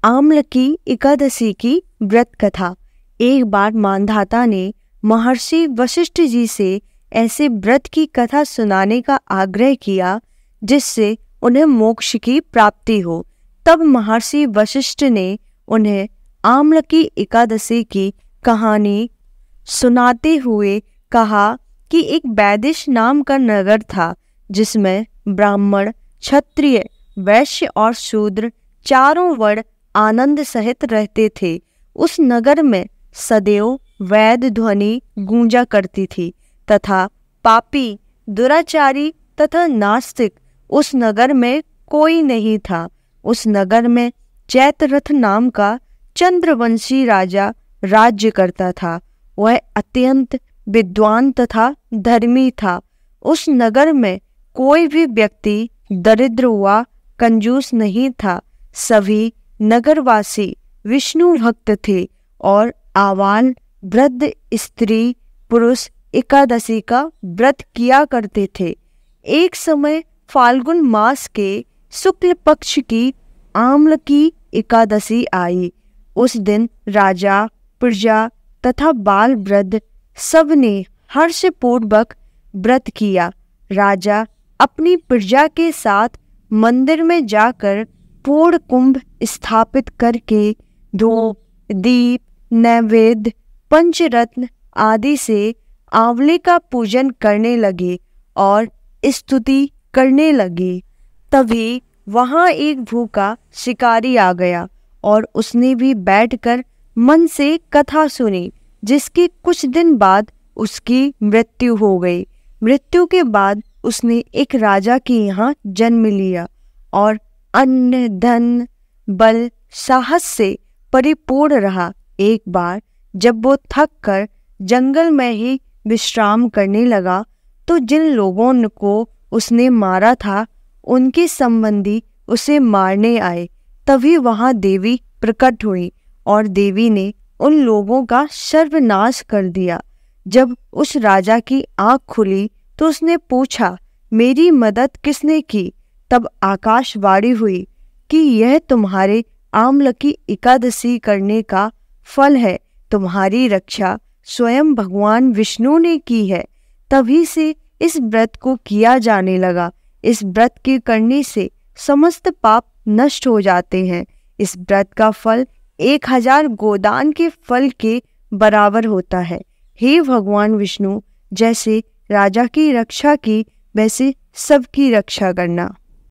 आम्लकी एकादशी की व्रत कथा। एक बार मांधाता ने महर्षि वशिष्ठ जी से ऐसे व्रत की कथा सुनाने का आग्रह किया जिससे उन्हें मोक्ष की प्राप्ति हो। तब महर्षि वशिष्ठ ने उन्हें आम्लकी एकादशी की कहानी सुनाते हुए कहा कि एक वैदिश नाम का नगर था जिसमें ब्राह्मण, क्षत्रिय, वैश्य और शूद्र चारों वर्ण आनंद सहित रहते थे। उस नगर में सदैव वैद ध्वनि गूंजा करती थी तथा पापी, दुराचारी तथा नास्तिक उस नगर में कोई नहीं था। उस नगर में चैत्ररथ नाम का चंद्रवंशी राजा राज्य करता था। वह अत्यंत विद्वान तथा धर्मी था। उस नगर में कोई भी व्यक्ति दरिद्र व कंजूस नहीं था। सभी नगरवासी विष्णु भक्त थे और आबाल, वृद्ध, स्त्री, पुरुष एकादशी का व्रत किया करते थे। एक समय फाल्गुन मास के शुक्ल पक्ष की आम्लकी एकादशी आई। उस दिन राजा, प्रजा तथा बाल वृद्ध सब ने हर्षपूर्वक व्रत किया। राजा अपनी प्रजा के साथ मंदिर में जाकर पूर्ण कुंभ स्थापित करके धूप, दीप, नैवेद्य, पंचरत्न आदि से आंवले का पूजन करने लगे और स्तुति करने लगे। तभी वहां एक भूखा शिकारी आ गया और उसने भी बैठकर मन से कथा सुनी, जिसके कुछ दिन बाद उसकी मृत्यु हो गई। मृत्यु के बाद उसने एक राजा के यहाँ जन्म लिया और अन्न, धन, बल, साहस से परिपूर्ण रहा। एक बार जब वो थक कर जंगल में ही विश्राम करने लगा तो जिन लोगों को उसने मारा था उनके संबंधी उसे मारने आए। तभी वहां देवी प्रकट हुई और देवी ने उन लोगों का सर्वनाश कर दिया। जब उस राजा की आंख खुली तो उसने पूछा, मेरी मदद किसने की? तब आकाशवाणी हुई कि यह तुम्हारे आम्लकी एकादशी करने का फल है। तुम्हारी रक्षा स्वयं भगवान विष्णु ने की है। तभी से इस व्रत को किया जाने लगा। इस व्रत के करने से समस्त पाप नष्ट हो जाते हैं। इस व्रत का फल 1000 गोदान के फल के बराबर होता है। हे भगवान विष्णु, जैसे राजा की रक्षा की वैसे सबकी रक्षा करना।